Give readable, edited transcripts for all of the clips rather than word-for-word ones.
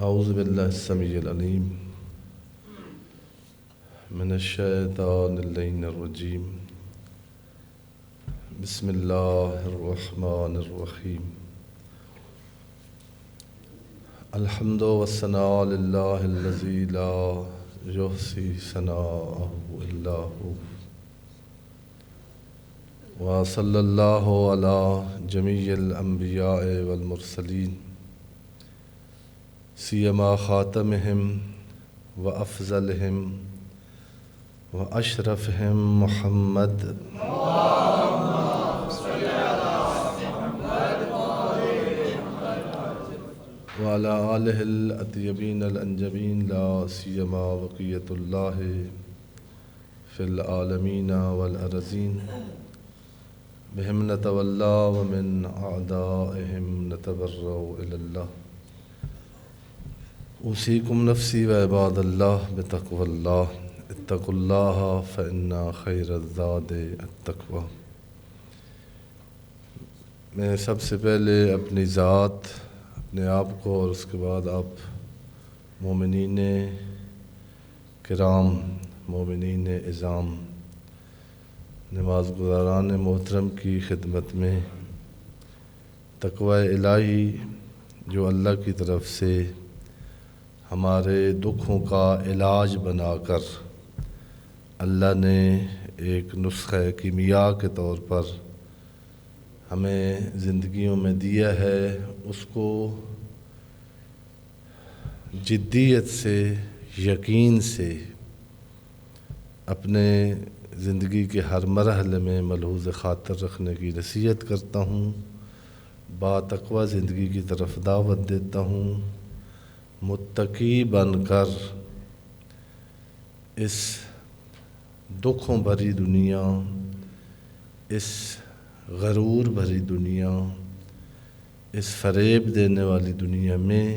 اعوذ باللہ السمیع العلیم من الشیطان اللعین الرجیم بسم اللہ الرحمن الرحیم الحمد والثناء للہ الذی لا یحصی ثناءہ الا ہو وصلی اللہ علی جمیع الانبیاء والمرسلین سیما خاتمہم وافضلہم واشرفہم محمد وعلی آلہ الاطیبین الانجبین لا سیما بقیۃ اللہ فی العالمین والارضین بہم نتولا ومن اعدائہم نتبرأ الی اللہ اوصیکم نفسی و عباد اللہ بتقوی اللہ اتقوا اللہ فإن خیر الزاد التقوی۔ میں سب سے پہلے اپنی ذات، اپنے آپ کو اور اس کے بعد آپ مومنین کرام، مومنین عظام، نماز گزاران محترم کی خدمت میں تقوی الہی جو اللہ کی طرف سے ہمارے دکھوں کا علاج بنا کر اللہ نے ایک نسخہ کیمیا کے طور پر ہمیں زندگیوں میں دیا ہے، اس کو جدیت سے، یقین سے اپنے زندگی کے ہر مرحلے میں ملحوظ خاطر رکھنے کی نصیحت کرتا ہوں، با تقوی زندگی کی طرف دعوت دیتا ہوں۔ متقی بن کر اس دکھوں بھری دنیا، اس غرور بھری دنیا، اس فریب دینے والی دنیا میں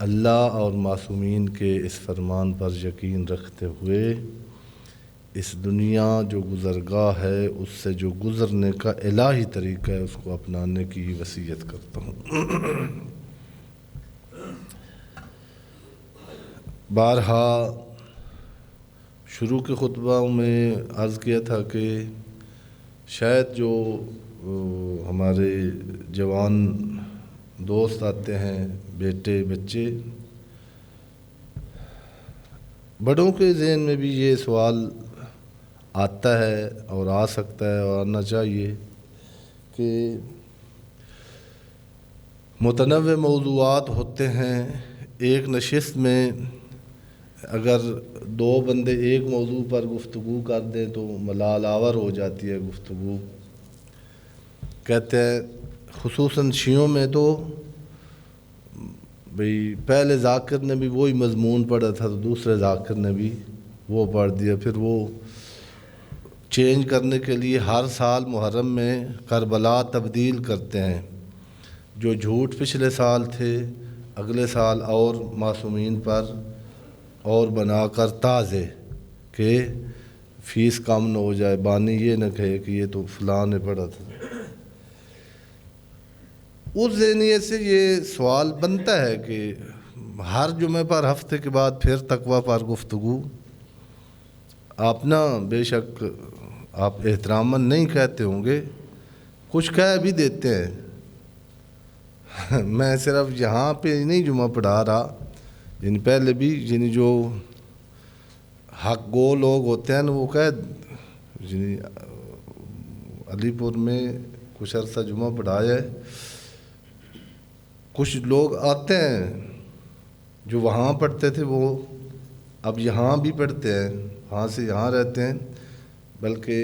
اللہ اور معصومین کے اس فرمان پر یقین رکھتے ہوئے اس دنیا جو گزرگاہ ہے اس سے جو گزرنے کا الہی طریقہ ہے اس کو اپنانے کی وصیت کرتا ہوں۔ بارہا شروع کے خطبہ میں عرض کیا تھا کہ شاید جو ہمارے جوان دوست آتے ہیں، بیٹے بچے، بڑوں کے ذہن میں بھی یہ سوال آتا ہے اور آ سکتا ہے اور آنا چاہیے کہ متنوع موضوعات ہوتے ہیں، ایک نشست میں اگر دو بندے ایک موضوع پر گفتگو کر دیں تو ملال آور ہو جاتی ہے گفتگو۔ کہتے ہیں خصوصاً شیعوں میں تو بھئی پہلے ذاکر نے بھی وہی مضمون پڑھا تھا تو دوسرے ذاکر نے بھی وہ پڑھ دیا، پھر وہ چینج کرنے کے لیے ہر سال محرم میں کربلا تبدیل کرتے ہیں، جو جھوٹ پچھلے سال تھے اگلے سال اور معصومین پر اور بنا کر تازے کہ فیس کم نہ ہو جائے، بانی یہ نہ کہے کہ یہ تو فلاں نے پڑھا تھا۔ اس ذہنیت سے یہ سوال بنتا ہے کہ ہر جمعہ پر ہفتے کے بعد پھر تقوی پر گفتگو، آپ نا بے شک آپ احتراماً نہیں کہتے ہوں گے، کچھ کہہ بھی دیتے ہیں۔ میں صرف یہاں پہ نہیں جمعہ پڑھا رہا، یعنی پہلے بھی یعنی جو حق گو لوگ ہوتے ہیں نا وہ یعنی علی پور میں کچھ عرصہ جمعہ پڑھایا ہے، کچھ لوگ آتے ہیں جو وہاں پڑھتے تھے وہ اب یہاں بھی پڑھتے ہیں، وہاں سے یہاں رہتے ہیں، بلکہ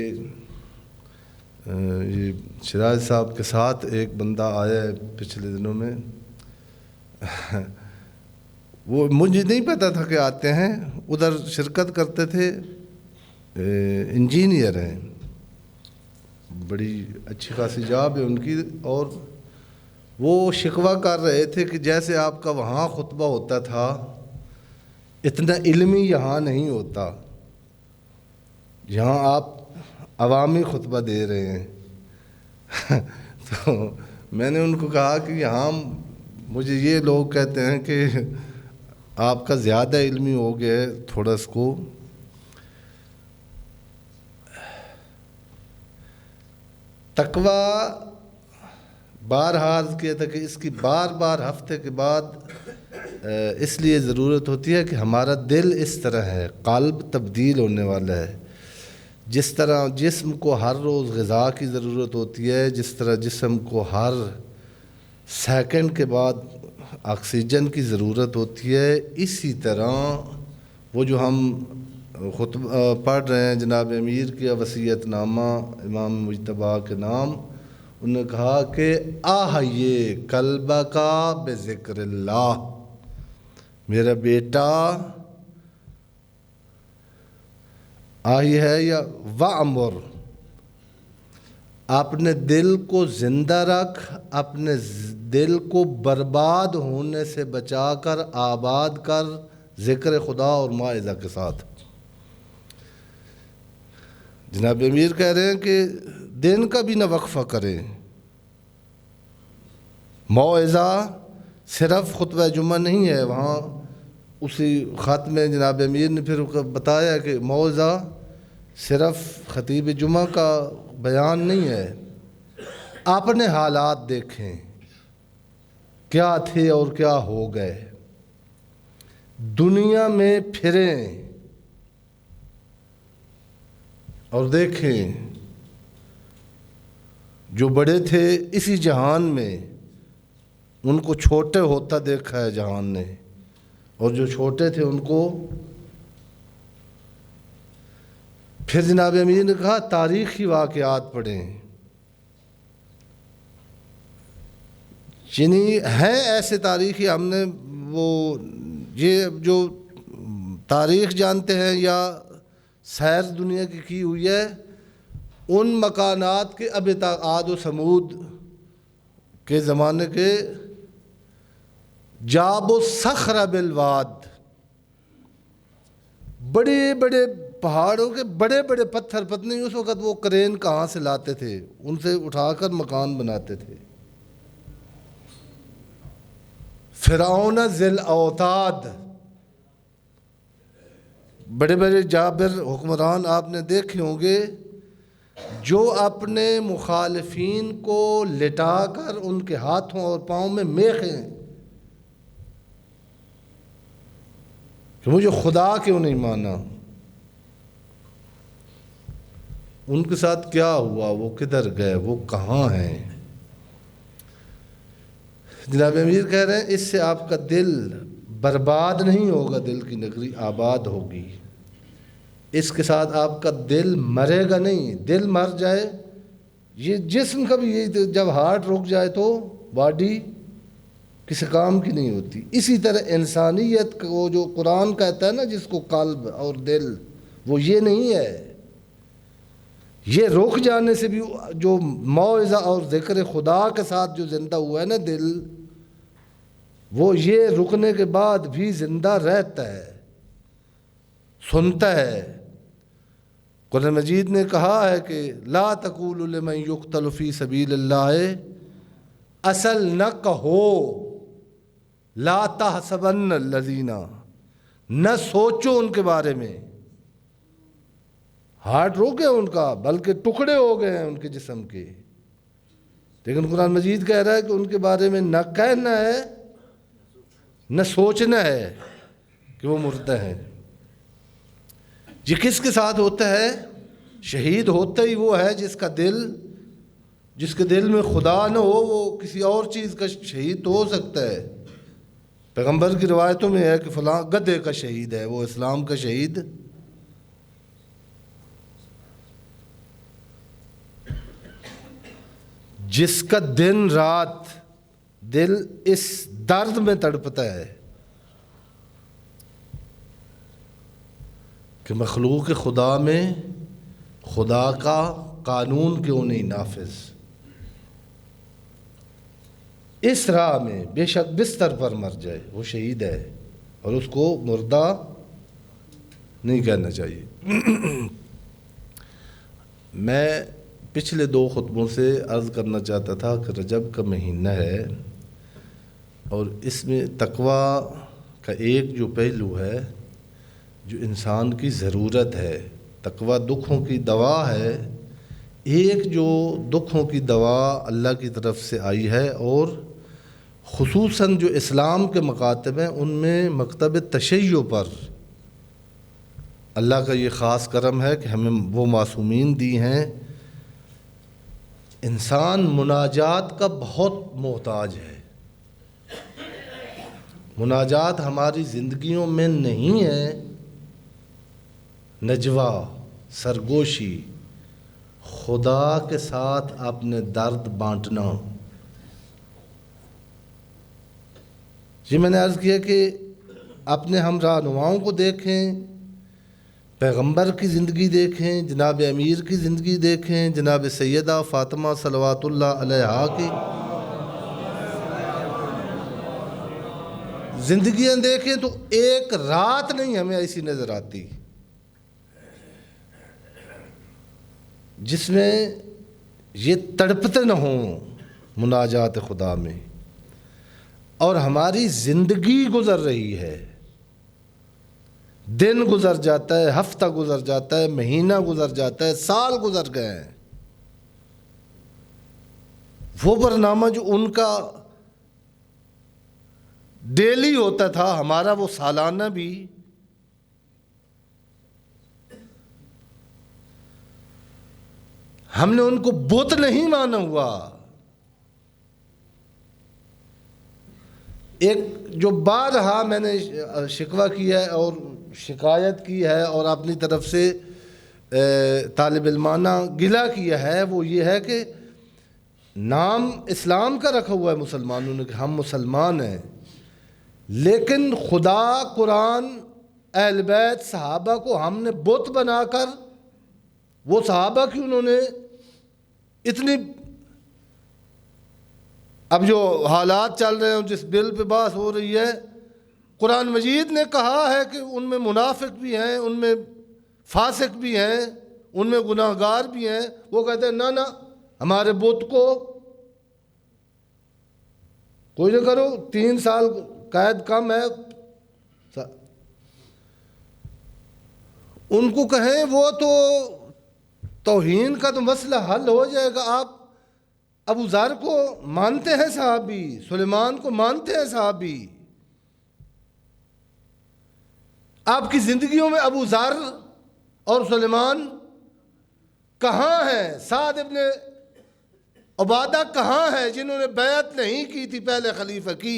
یہ شراج صاحب کے ساتھ ایک بندہ آیا ہے پچھلے دنوں میں، وہ مجھے نہیں پتا تھا کہ آتے ہیں، ادھر شرکت کرتے تھے، انجینئر ہیں، بڑی اچھی خاصی جاب ہے ان کی، اور وہ شکوہ کر رہے تھے کہ جیسے آپ کا وہاں خطبہ ہوتا تھا اتنا علمی یہاں نہیں ہوتا، یہاں آپ عوامی خطبہ دے رہے ہیں۔ تو میں نے ان کو کہا کہ یہاں مجھے یہ لوگ کہتے ہیں کہ آپ کا زیادہ علمی ہو گیا ہے، تھوڑا اس کو تقوی بارہا عرض کیا تھا کہ اس کی بار بار ہفتے کے بعد اس لیے ضرورت ہوتی ہے کہ ہمارا دل اس طرح ہے، قلب تبدیل ہونے والا ہے. جس طرح جسم کو ہر روز غذا کی ضرورت ہوتی ہے، جس طرح جسم کو ہر سیکنڈ کے بعد آکسیجن کی ضرورت ہوتی ہے، اسی طرح وہ جو ہم پڑھ رہے ہیں جناب امیر کی وصیت نامہ امام مجتبیٰ کے نام، انہوں نے کہا کہ آہیے قلبہ کا بذکر اللہ، میرا بیٹا آہی ہے یا وَعْمُرْ، اپنے دل کو زندہ رکھ، اپنے دل کو برباد ہونے سے بچا کر آباد کر ذکر خدا اور موعظہ کے ساتھ. جناب امیر کہہ رہے ہیں کہ دن کا بھی نہ وقفہ کریں. موعظہ صرف خطبہ جمعہ نہیں ہے، وہاں اسی خط میں جناب امیر نے پھر بتایا کہ موعظہ صرف خطیب جمعہ کا بیان نہیں ہے. اپنے حالات دیکھیں کیا تھے اور کیا ہو گئے، دنیا میں پھریں اور دیکھیں جو بڑے تھے اسی جہان میں ان کو چھوٹے ہوتا دیکھا ہے جہان نے، اور جو چھوٹے تھے ان کو. پھر جناب امیر نے کہا تاریخی واقعات پڑھیں، یعنی ہیں ایسے تاریخی، ہم نے وہ یہ جو تاریخ جانتے ہیں یا سیر دنیا کی ہوئی ہے، ان مکانات کے اب تک عاد و سمود کے زمانے کے جاب الصخر بالواد، بڑے بڑے پہاڑوں کے بڑے بڑے پتھر، پتہ نہیں اس وقت وہ کرین کہاں سے لاتے تھے، ان سے اٹھا کر مکان بناتے تھے. فرعون ذی الاوتاد، بڑے بڑے جابر حکمران آپ نے دیکھے ہوں گے جو اپنے مخالفین کو لٹا کر ان کے ہاتھوں اور پاؤں میں میخیں کہ مجھے خدا کیوں نہیں مانا. ان کے ساتھ کیا ہوا، وہ کدھر گئے، وہ کہاں ہیں. جناب امیر کہہ رہے ہیں اس سے آپ کا دل برباد نہیں ہوگا، دل کی نگری آباد ہوگی. اس کے ساتھ آپ کا دل مرے گا نہیں. دل مر جائے، یہ جسم کا بھی یہ، جب ہارٹ رک جائے تو باڈی کسی کام کی نہیں ہوتی. اسی طرح انسانیت کو جو قرآن کہتا ہے نا جس کو قلب اور دل، وہ یہ نہیں ہے. یہ رک جانے سے بھی جو موعظہ اور ذکر خدا کے ساتھ جو زندہ ہوا ہے نا دل، وہ یہ رکنے کے بعد بھی زندہ رہتا ہے، سنتا ہے. قرآن مجید نے کہا ہے کہ لا تقولوا لمن یقتل فی سبیل اللہ، اصل نہ کہو لا تحسبن الذین، نہ سوچو ان کے بارے میں، ہارٹ رو گیا ان کا، بلکہ ٹکڑے ہو گئے ہیں ان کے جسم کے. لیکن قرآن مجید کہہ رہا ہے کہ ان کے بارے میں نہ کہنا ہے نہ سوچنا ہے کہ وہ مردہ ہیں. یہ کس کے ساتھ ہوتا ہے؟ شہید ہوتا ہی وہ ہے جس کے دل میں خدا نہ ہو. وہ کسی اور چیز کا شہید تو ہو سکتا ہے. پیغمبر کی روایتوں میں ہے کہ فلاں گدھے کا شہید ہے، وہ اسلام کا شہید. جس کا دن رات دل اس درد میں تڑپتا ہے کہ مخلوق خدا میں خدا کا قانون کیوں نہیں نافذ. اس راہ میں بے شک بستر پر مر جائے وہ شہید ہے، اور اس کو مردہ نہیں کہنا چاہیے. میں پچھلے 2 خطبوں سے عرض کرنا چاہتا تھا کہ رجب کا مہینہ ہے، اور اس میں تقویٰ کا ایک جو پہلو ہے جو انسان کی ضرورت ہے، تقویٰ دکھوں کی دوا ہے، ایک جو دکھوں کی دوا اللہ کی طرف سے آئی ہے، اور خصوصاً جو اسلام کے مکاتب ہیں ان میں مکتب تشیع پر اللہ کا یہ خاص کرم ہے کہ ہمیں وہ معصومین دی ہیں۔ انسان مناجات کا بہت محتاج ہے، مناجات ہماری زندگیوں میں نہیں ہے، نجوا، سرگوشی، خدا کے ساتھ اپنے درد بانٹنا۔ جی میں نے عرض کیا کہ اپنے ہم رہنماؤں کو دیکھیں، پیغمبر کی زندگی دیکھیں، جناب امیر کی زندگی دیکھیں، جناب سیدہ فاطمہ صلوات اللہ علیہا کی زندگیاں دیکھیں تو ایک رات نہیں ہمیں ایسی نظر آتی جس میں یہ تڑپتے نہ ہوں مناجات خدا میں، اور ہماری زندگی گزر رہی ہے، دن گزر جاتا ہے، ہفتہ گزر جاتا ہے، مہینہ گزر جاتا ہے، سال گزر گئے ہیں، وہ برنامہ جو ان کا ڈیلی ہوتا تھا ہمارا وہ سالانہ بھی، ہم نے ان کو بت نہیں مانا ہوا۔ ایک جو بارہا میں نے شکوہ کیا ہے اور شکایت کی ہے اور اپنی طرف سے طالب علمانہ گلہ کیا ہے، وہ یہ ہے کہ نام اسلام کا رکھا ہوا ہے مسلمانوں نے کہ ہم مسلمان ہیں، لیکن خدا، قرآن، اہل بیت، صحابہ کو ہم نے بت بنا کر، وہ صحابہ کی انہوں نے اتنی، اب جو حالات چل رہے ہیں جس بل پہ بحث ہو رہی ہے، قرآن مجید نے کہا ہے کہ ان میں منافق بھی ہیں، ان میں فاسق بھی ہیں، ان میں گناہ گار بھی ہیں، وہ کہتے ہیں نہ ہمارے بت کو کوئی نہ کرو، 3 سال قید کم ہے، ان کو کہیں وہ تو توہین کا تو مسئلہ حل ہو جائے گا۔ آپ ابو ذر کو مانتے ہیں صحابی، سلیمان کو مانتے ہیں صحابی، آپ کی زندگیوں میں ابو ذر اور سلیمان کہاں ہیں؟ سعد ابن عبادہ کہاں ہیں جنہوں نے بیعت نہیں کی تھی پہلے خلیفہ کی؟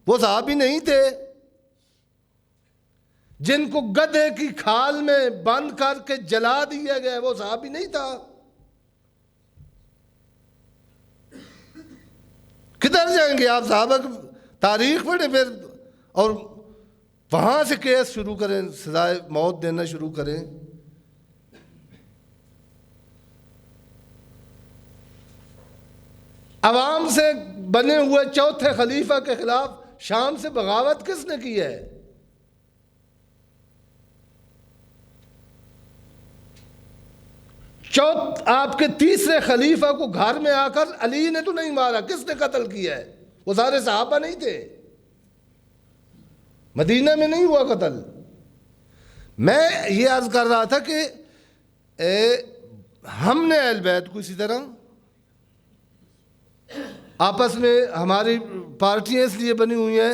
وہ صحابی نہیں تھے؟ جن کو گدھے کی کھال میں بند کر کے جلا دیا گیا وہ صحابی نہیں تھا؟ کدھر جائیں گے آپ؟ صحابہ کی تاریخ پڑھیں پھر، اور وہاں سے کیس شروع کریں، سزائے موت دینا شروع کریں۔ عوام سے بنے ہوئے چوتھے خلیفہ کے خلاف شام سے بغاوت کس نے کی ہے؟ آپ کے تیسرے خلیفہ کو گھر میں آ کر علی نے تو نہیں مارا، کس نے قتل کیا ہے؟ وہ سارے صحابہ نہیں تھے؟ مدینہ میں نہیں ہوا قتل؟ میں یہ عرض کر رہا تھا کہ ہم نے اہل بیت کو اسی طرح آپس میں، ہماری پارٹیاں اس لیے بنی ہوئی ہیں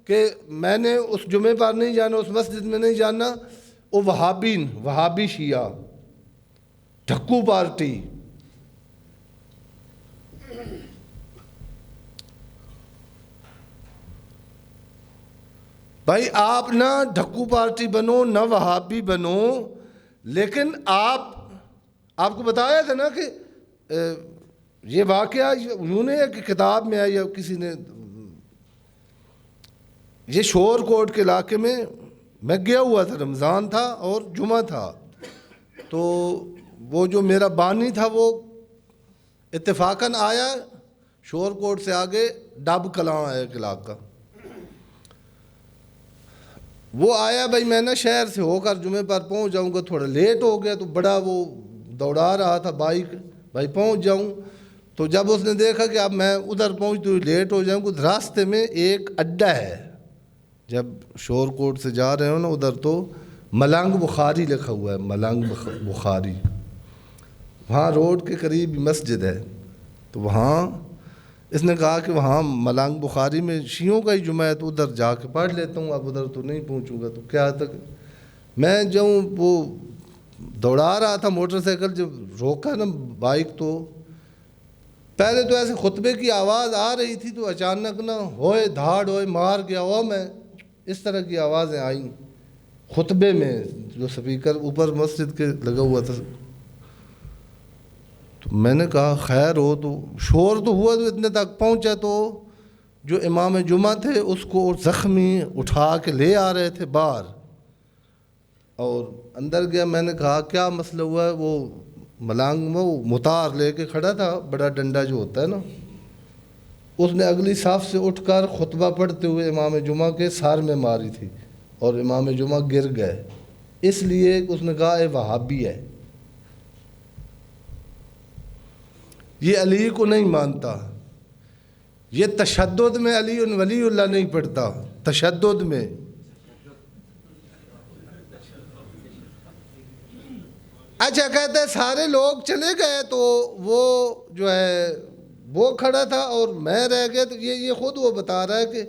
کہ میں نے اس جمعے پر نہیں جانا، اس مسجد میں نہیں جانا، وہ وہابی شیعہ، ڈھکو پارٹی، بھائی آپ نہ ڈھکو پارٹی بنو نہ وہابی بنو، لیکن آپ کو بتایا تھا نا کہ یہ واقعہ یوں نہیں ہے کہ کتاب میں ہے یا کسی نے، یہ شور کوٹ کے علاقے میں گیا ہوا تھا، رمضان تھا اور جمعہ تھا، تو وہ جو میرا بانی تھا وہ اتفاقاً آیا شور کوٹ سے آگے ڈب کلاں ہے ایک علاقہ، وہ آیا بھائی میں نا شہر سے ہو کر جمعے پر پہنچ جاؤں گا، تھوڑا لیٹ ہو گیا تو بڑا وہ دوڑا رہا تھا بائک، بھائی پہنچ جاؤں، تو جب اس نے دیکھا کہ اب میں ادھر پہنچتے ہوئے لیٹ ہو جاؤں گا، راستے میں ایک اڈا ہے، جب شور کوٹ سے جا رہے ہو نا ادھر تو ملنگ بخاری لکھا ہوا ہے، ملنگ بخاری، وہاں روڈ کے قریب مسجد ہے، تو وہاں اس نے کہا کہ وہاں ملنگ بخاری میں شیعوں کا ہی جمعہ ہے تو ادھر جا کے پڑھ لیتا ہوں، اب ادھر تو نہیں پہنچوں گا، تو کیا تک میں جاؤں، وہ دوڑا رہا تھا موٹر سائیکل، جب روکا نا بائک تو پہلے تو ایسے خطبے کی آواز آ رہی تھی تو اچانک نا ہوئے دھاڑ ہوئے مار گیا ہوا میں، اس طرح کی آوازیں آئیں خطبے میں، جو سپیکر اوپر مسجد کے لگا ہوا تھا، تو میں نے کہا خیر ہو، تو شور تو ہوا، تو اتنے تک پہنچا تو جو امام جمعہ تھے اس کو زخمی اٹھا کے لے آ رہے تھے باہر، اور اندر گیا، میں نے کہا کیا مسئلہ ہوا ہے؟ وہ ملانگ میں وہ متار لے کے کھڑا تھا، بڑا ڈنڈا جو ہوتا ہے نا، اس نے اگلی صف سے اٹھ کر خطبہ پڑھتے ہوئے امام جمعہ کے سر میں ماری تھی، اور امام جمعہ گر گئے، اس لیے اس نے کہا اے وہابی ہے، یہ علی کو نہیں مانتا، یہ تشدد میں علی ولی اللہ نہیں پڑھتا، تشدد میں۔ اچھا کہتے ہیں سارے لوگ چلے گئے تو وہ جو ہے وہ کھڑا تھا اور میں رہ گیا، تو یہ خود وہ بتا رہا ہے کہ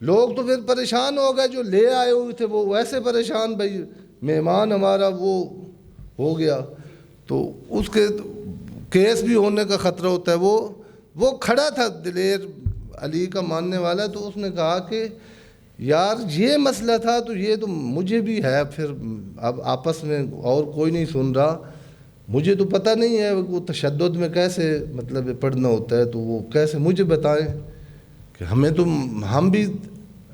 لوگ تو پھر پریشان ہو گئے، جو لے آئے ہوئے تھے وہ ویسے پریشان، بھائی مہمان ہمارا وہ ہو گیا، تو اس کے کیس بھی ہونے کا خطرہ ہوتا ہے، وہ کھڑا تھا دلیر علی کا ماننے والا، تو اس نے کہا کہ یار یہ مسئلہ تھا، تو یہ تو مجھے بھی ہے، پھر اب آپس میں اور کوئی نہیں سن رہا، مجھے تو پتہ نہیں ہے وہ تشدد میں کیسے مطلب پڑھنا ہوتا ہے، تو وہ کیسے مجھے بتائیں کہ ہم بھی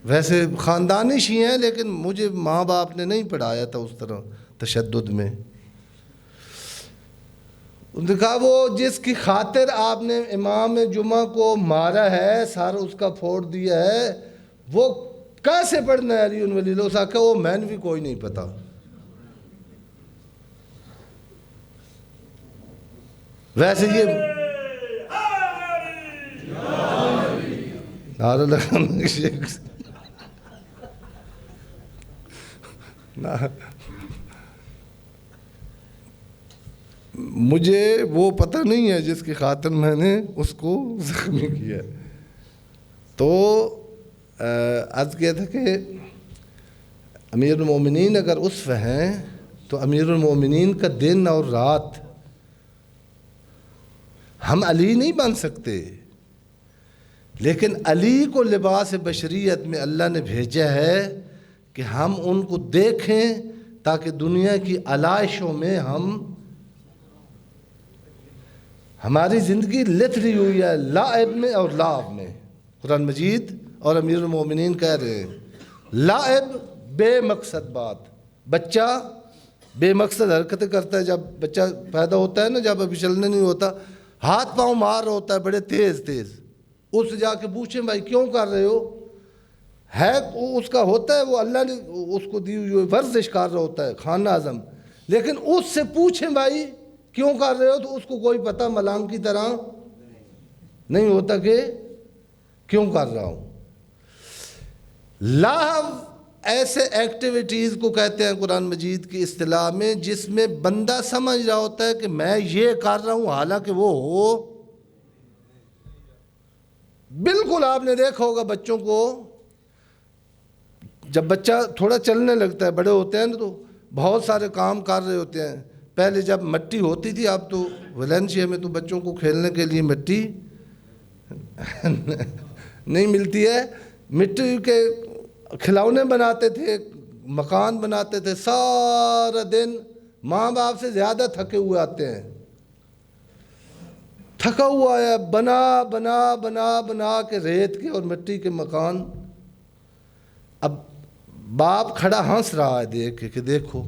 ویسے خاندانی شیعہ ہیں، لیکن مجھے ماں باپ نے نہیں پڑھایا تھا اس طرح تشدد میں۔ انہوں نے کہا وہ جس کی خاطر آپ نے امام جمعہ کو مارا ہے، سر اس کا پھوڑ دیا ہے، وہ کیسے پڑھنا ہے علی ولی اللہ؟ اس نے کہا وہ میں نے بھی کوئی نہیں پتا۔ ویسے یہ نعرہ لگانا شیخ مجھے وہ پتہ نہیں ہے جس کی خاطر میں نے اس کو زخمی کیا، تو عرض کیا تھا کہ امیر المومنین اگر اسوہ ہیں تو امیر المومنین کا دن اور رات، ہم علی نہیں بن سکتے، لیکن علی کو لباس بشریت میں اللہ نے بھیجا ہے کہ ہم ان کو دیکھیں تاکہ دنیا کی علائشوں میں ہماری زندگی لتری ہوئی ہے لعب میں اور لعب میں۔ قرآن مجید اور امیر المومنین کہہ رہے ہیں لعب بے مقصد بات، بچہ بے مقصد حرکتیں کرتا ہے، جب بچہ پیدا ہوتا ہے نا، جب ابھی چلنے نہیں ہوتا، ہاتھ پاؤں مار رہا ہوتا ہے بڑے تیز تیز، اس سے جا کے پوچھیں بھائی کیوں کر رہے ہو، ہے اس کا ہوتا ہے وہ اللہ نے اس کو دی ہوئی ورزش کر رہا ہوتا ہے خان اعظم، لیکن اس سے پوچھیں بھائی کیوں کر رہے ہو، تو اس کو کوئی پتہ ملانگ کی طرح نہیں ہوتا کہ کیوں کر رہا ہوں۔ لہو ایسے ایکٹیویٹیز کو کہتے ہیں قرآن مجید کی اصطلاح میں جس میں بندہ سمجھ رہا ہوتا ہے کہ میں یہ کر رہا ہوں، حالانکہ وہ ہو بالکل۔ آپ نے دیکھا ہوگا بچوں کو، جب بچہ تھوڑا چلنے لگتا ہے، بڑے ہوتے ہیں نا، تو بہت سارے کام کر رہے ہوتے ہیں۔ پہلے جب مٹی ہوتی تھی، اب تو ویلنسیا میں تو بچوں کو کھیلنے کے لیے مٹی نہیں ملتی ہے، مٹی کے کھلونے بناتے تھے، مکان بناتے تھے، سارا دن ماں باپ سے زیادہ تھکے ہوئے آتے ہیں، تھکا ہوا ہے، بنا بنا بنا بنا کے ریت کے اور مٹی کے مکان۔ اب باپ کھڑا ہنس رہا ہے دیکھ کے کہ دیکھو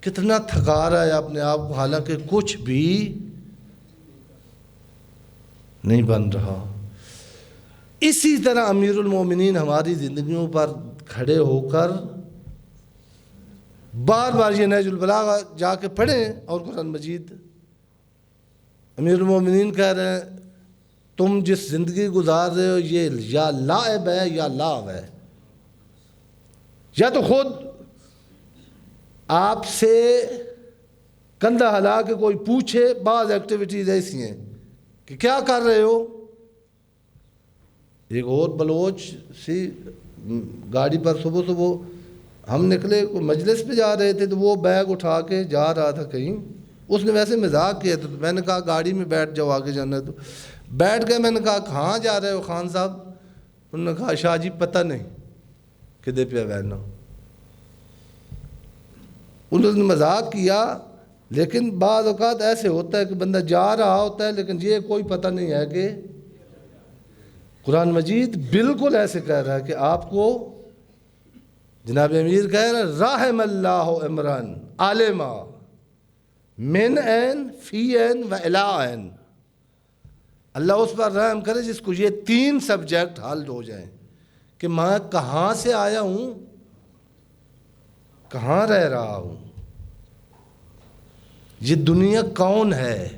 کتنا تھکا رہا ہے اپنے آپ کو، حالانکہ کچھ بھی نہیں بن رہا۔ اسی طرح امیر المومنین ہماری زندگیوں پر کھڑے ہو کر بار بار یہ نہج البلاغہ جا کے پڑھیں، اور قرآن مجید امیر المومنین کہہ رہے ہیں تم جس زندگی گزار رہے ہو یہ یا لعب ہے یا لعب ہے، یا تو خود آپ سے کندھا ہلا کے کوئی پوچھے، بعض ایکٹیویٹیز ایسی ہیں کہ کیا کر رہے ہو. ایک اور بلوچ سی گاڑی پر صبح صبح ہم نکلے مجلس پہ جا رہے تھے تو وہ بیگ اٹھا کے جا رہا تھا کہیں، اس نے ویسے مذاق کیا تھا، تو میں نے کہا گاڑی میں بیٹھ جاؤ آگے جانا ہے. تو بیٹھ گئے. میں نے کہا کہاں جا رہے ہو خان صاحب؟ انہوں نے کہا شاہ جی پتہ نہیں کدے پہ بہنا. انہوں نے مذاق کیا، لیکن بعض اوقات ایسے ہوتا ہے کہ بندہ جا رہا ہوتا ہے لیکن یہ کوئی پتہ نہیں ہے کہ قرآن مجید بالکل ایسے کہہ رہا ہے کہ آپ کو جناب امیر کہہ رہا ہے رحم اللہ عمران عالما من عین فی عین و الی عین. اللہ اس پر رحم کرے جس کو یہ 3 سبجیکٹ حل ہو جائیں کہ میں کہاں سے آیا ہوں، کہاں رہ رہا ہوں، یہ دنیا کون ہے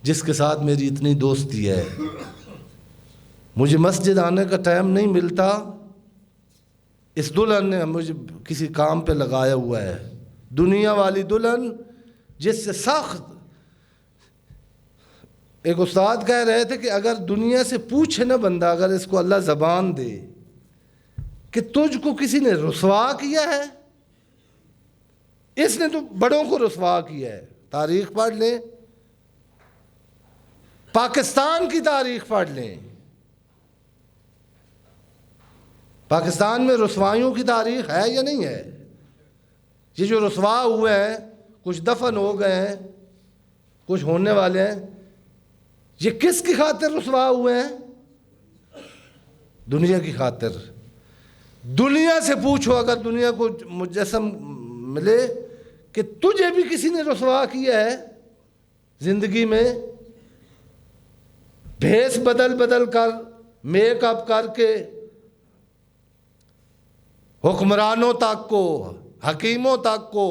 جس کے ساتھ میری اتنی دوستی ہے. مجھے مسجد آنے کا ٹائم نہیں ملتا، اس دلہن نے مجھے کسی کام پہ لگایا ہوا ہے. دنیا والی دلہن جس سے سخت، ایک استاد کہہ رہے تھے کہ اگر دنیا سے پوچھے نا بندہ، اگر اس کو اللہ زبان دے کہ تجھ کو کسی نے رسوا کیا ہے، اس نے تو بڑوں کو رسوا کیا ہے. تاریخ پڑھ لیں، پاکستان کی تاریخ پڑھ لیں، پاکستان میں رسوائیوں کی تاریخ ہے یا نہیں ہے؟ یہ جو رسوا ہوئے ہیں، کچھ دفن ہو گئے ہیں، کچھ ہونے والے ہیں، یہ کس کی خاطر رسوا ہوئے ہیں؟ دنیا کی خاطر. دنیا سے پوچھو، اگر دنیا کو مجسم ملے کہ تجھے بھی کسی نے رسوا کیا ہے زندگی میں، بھیس بدل بدل کر، میک اپ کر کے، حکمرانوں تک کو، حکیموں تک کو،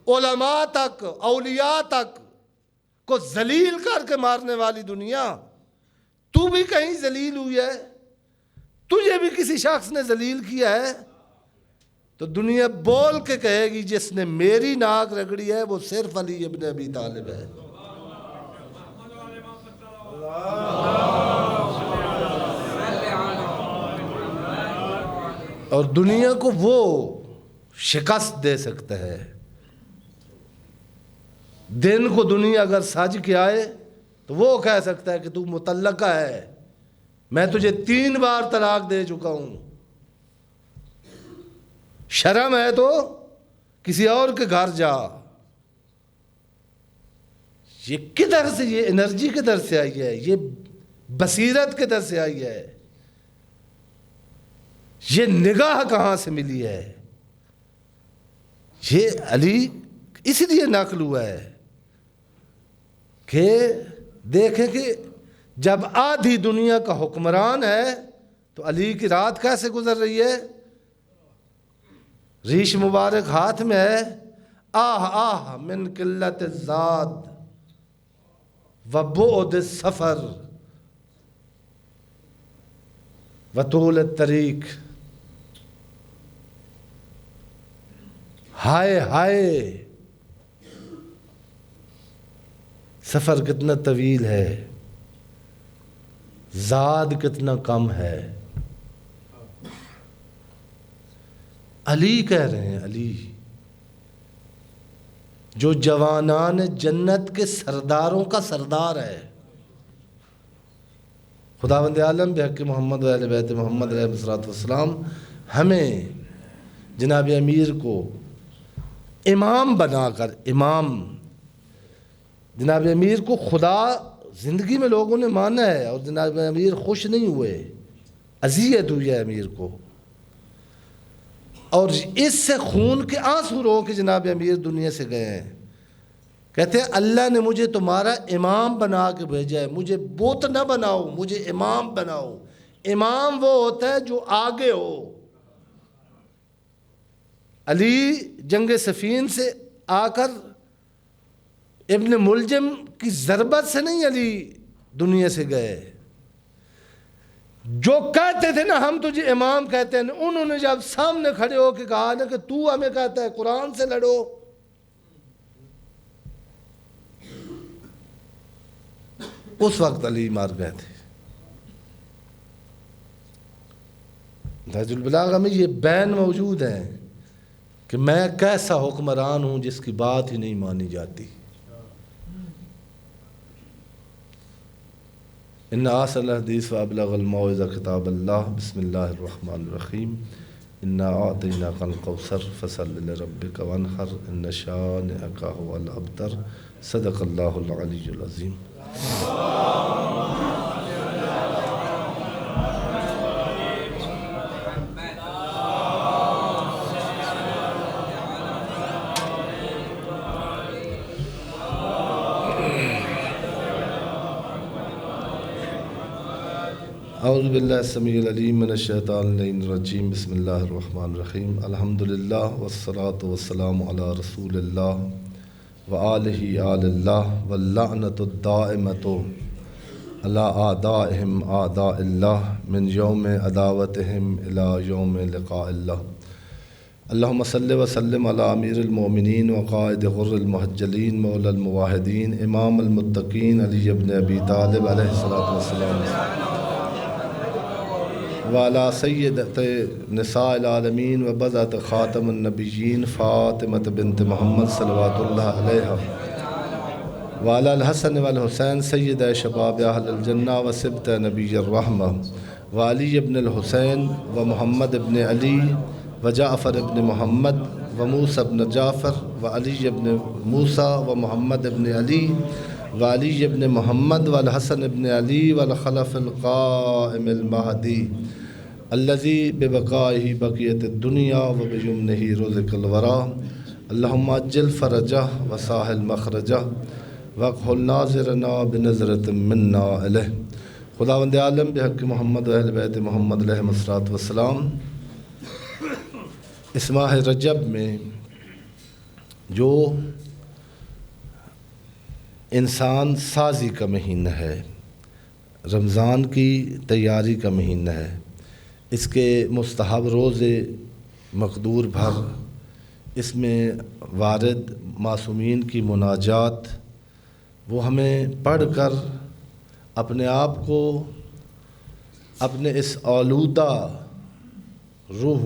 علماء تک، اولیاء تک کو ذلیل کر کے مارنے والی دنیا، تو بھی کہیں ذلیل ہوئی ہے، تجھے بھی کسی شخص نے ذلیل کیا ہے، تو دنیا بول کے کہے گی جس نے میری ناک رگڑی ہے وہ صرف علی ابن ابی طالب ہے. اور دنیا کو وہ شکست دے سکتا ہے. دن کو دنیا اگر سج کے آئے تو وہ کہہ سکتا ہے کہ تو مطلقہ ہے، میں تجھے 3 بار طلاق دے چکا ہوں، شرم ہے تو کسی اور کے گھر جا. یہ کدھر سے، یہ انرجی کدھر سے آئی ہے، یہ بصیرت کدھر سے آئی ہے، یہ نگاہ کہاں سے ملی ہے؟ یہ علی اس لیے نقل ہوا ہے کہ دیکھیں کہ جب آدھی دنیا کا حکمران ہے تو علی کی رات کیسے گزر رہی ہے؟ ریش مبارک ہاتھ میں ہے، آہ آہ من قلت الزاد و بعد السفر و طول الطریق. ہائے ہائے سفر کتنا طویل ہے، زاد کتنا کم ہے. علی کہہ رہے ہیں، علی جو جوانان جنت کے سرداروں کا سردار ہے. خداوند عالم بحق محمد و اہل بیت محمد علیہ الصلوۃ والسلام ہمیں جناب امیر کو امام بنا کر، امام جناب امیر کو خدا زندگی میں لوگوں نے مانا ہے اور جناب امیر خوش نہیں ہوئے، اذیت ہوئی ہے امیر کو، اور اس سے خون کے آنسو رو کے جناب امیر دنیا سے گئے ہیں. کہتے ہیں اللہ نے مجھے تمہارا امام بنا کے بھیجا ہے، مجھے بت نہ بناؤ، مجھے امام بناؤ. امام وہ ہوتا ہے جو آگے ہو. علی جنگ صفین سے آ کر ابن ملجم کی ضربت سے نہیں علی دنیا سے گئے، جو کہتے تھے نا ہم تجھے امام کہتے ہیں، انہوں نے جب سامنے کھڑے ہو کے کہا نا کہ تو ہمیں کہتا ہے قرآن سے لڑو، اس وقت علی مار گئے تھے۔ نہج البلاغہ میں یہ بین موجود ہے کہ میں کیسا حکمران ہوں جس کی بات ہی نہیں مانی جاتی۔ ان احسن الحدیث وابلغ الموعظہ کتاب اللہ، بسم اللہ الرحمن الرحیم، انا اعطیناک الکوثر فصل لربک وانحر ان شانئک هو الابتر، صدق اللہ العلی العظیم۔ اعوذ باللہ السمیع العلیم من الشیطان اللعین الرجیم، بسم اللہ الرحمن الرحیم، الحمدللہ والصلاة والسلام علی رسول اللہ وآلہ آل اللہ، واللعنۃ الدائمۃ علی اعدائہم اعداء اللہ، من یوم عداوتہم الی یوم لقاء اللہ۔ اللہم صلی وسلم علی امیر المومنین وقائد غر المحجلین مولی المواحدین امام المتقین علی ابن ابی طالب علیہ الصلاۃ والسلام، وعلی سیدۃ نساء العالمین وبضعۃ خاتم النبیین فاطمۃ بنت محمد صلوات اللہ علیہا، وعلی الحسن والحسین سید شباب اہل الجنہ وصبط نبی الرحمہ، وعلی ابن الحسین ومحمد ابن علی وجعفر ابن محمد وموسیٰ ابن جعفر وعلی ابن موسیٰ ومحمد ابن علی وعلی ابن محمد والحسن ابن علی والخلف القائم المہدی الذی ببقائہ بقیت الدنیا وبیمنہ رزق الورا، اللہم عجل فرجہ وساہل مخرجہ واکحل ناظرنا بنظرۃ منا الیہ۔ خداوند عالم بحق محمد و اہل بیت محمد علیہ الصلوۃ والسلام، اس ماہ رجب میں جو انسان سازی کا مہینہ ہے، رمضان کی تیاری کا مہینہ ہے، اس کے مستحب روزے مقدور بھر، اس میں وارد معصومین کی مناجات، وہ ہمیں پڑھ کر اپنے آپ کو اپنے اس آلودہ روح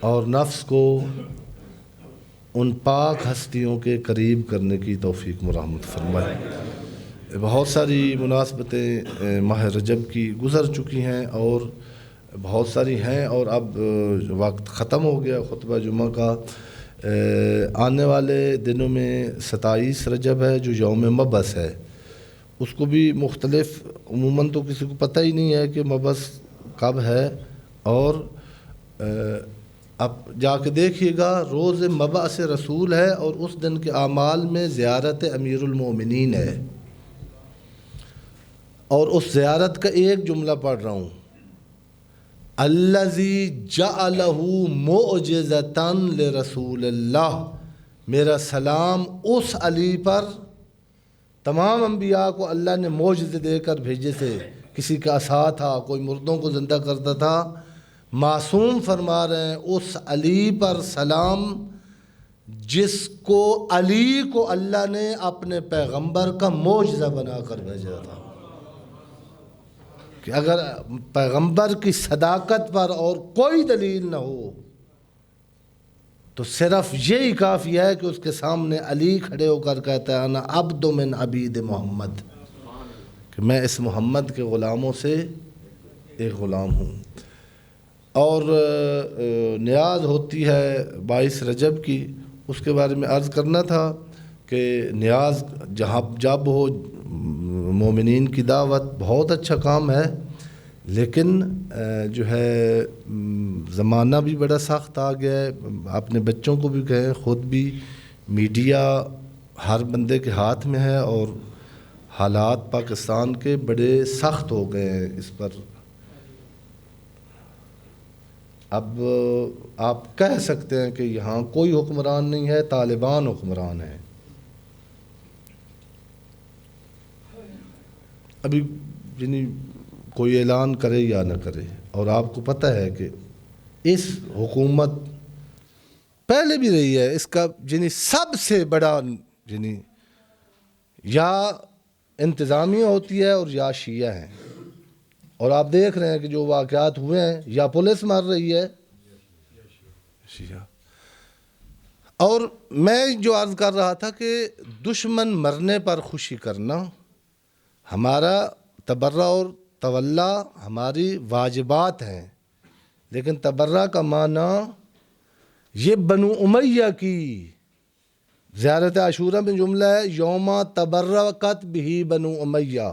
اور نفس کو ان پاک ہستیوں کے قریب کرنے کی توفیق مرحمت فرمائے۔ بہت ساری مناسبتیں ماہ رجب کی گزر چکی ہیں اور بہت ساری ہیں، اور اب وقت ختم ہو گیا خطبہ جمعہ کا۔ آنے والے دنوں میں 27 رجب ہے جو یوم مبعث ہے، اس کو بھی مختلف، عموماً تو کسی کو پتہ ہی نہیں ہے کہ مبعث کب ہے، اور اب جا کے دیکھیے گا روز مبعث رسول ہے، اور اس دن کے اعمال میں زیارت امیر المومنین ہے، اور اس زیارت کا ایک جملہ پڑھ رہا ہوں، الذی جعلہ معجزۃ لرسول اللہ، میرا سلام اس علی پر، تمام انبیاء کو اللہ نے معجزے دے کر بھیجے تھے، کسی کا عصا تھا، کوئی مردوں کو زندہ کرتا تھا، معصوم فرما رہے ہیں اس علی پر سلام جس کو علی کو اللہ نے اپنے پیغمبر کا معجزہ بنا کر بھیجا تھا، کہ اگر پیغمبر کی صداقت پر اور کوئی دلیل نہ ہو تو صرف یہی کافی ہے کہ اس کے سامنے علی کھڑے ہو کر کہتا ہے انا عبد من عبید محمد، کہ میں اس محمد کے غلاموں سے ایک غلام ہوں۔ اور نیاز ہوتی ہے 22 رجب کی، اس کے بارے میں عرض کرنا تھا کہ نیاز جہاں جب ہو، مومنین کی دعوت بہت اچھا کام ہے، لیکن جو ہے زمانہ بھی بڑا سخت آ گیا ہے، اپنے بچوں کو بھی کہیں، خود بھی، میڈیا ہر بندے کے ہاتھ میں ہے، اور حالات پاکستان کے بڑے سخت ہو گئے ہیں اس پر۔ اب آپ کہہ سکتے ہیں کہ یہاں کوئی حکمران نہیں ہے، طالبان حکمران ہیں، ابھی یعنی کوئی اعلان کرے یا نہ کرے، اور آپ کو پتہ ہے کہ اس حکومت پہلے بھی رہی ہے، اس کا یعنی سب سے بڑا یعنی یا انتظامیہ ہوتی ہے اور یا شیعہ ہیں، اور آپ دیکھ رہے ہیں کہ جو واقعات ہوئے ہیں یا پولیس مار رہی ہے شیعہ۔ اور میں جو عرض کر رہا تھا کہ دشمن مرنے پر خوشی کرنا ہمارا تبرہ اور تولا ہماری واجبات ہیں، لیکن تبرہ کا معنی یہ بنو امیہ کی زیارت عاشورہ میں جملہ ہے یوم تبرکت بہ بنو امیہ،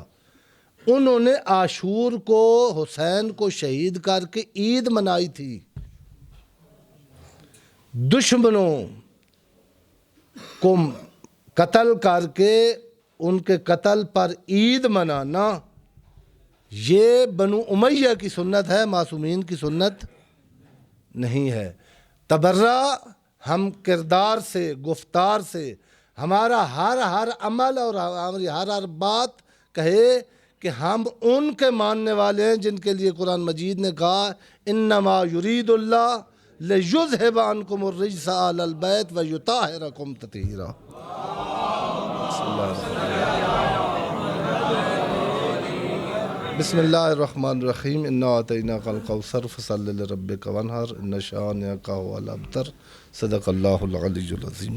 انہوں نے عاشور کو حسین کو شہید کر کے عید منائی تھی۔ دشمنوں کو قتل کر کے ان کے قتل پر عید منانا یہ بنو امیہ کی سنت ہے، معصومین کی سنت نہیں ہے۔ تبرہ ہم کردار سے، گفتار سے، ہمارا ہر عمل اور ہماری ہر بات کہے کہ ہم ان کے ماننے والے ہیں جن کے لیے قرآن مجید نے کہا انما یرید اللہ لیذھب عنکم الرجس اہل البیت ویطہرکم تطہیرا۔ بسم اللہ الرحمن الرحیم انا اعطیناک الکوثر فصل لربک وانحر ان شانئک هو الابتر۔ صدق اللہ العلی العظیم۔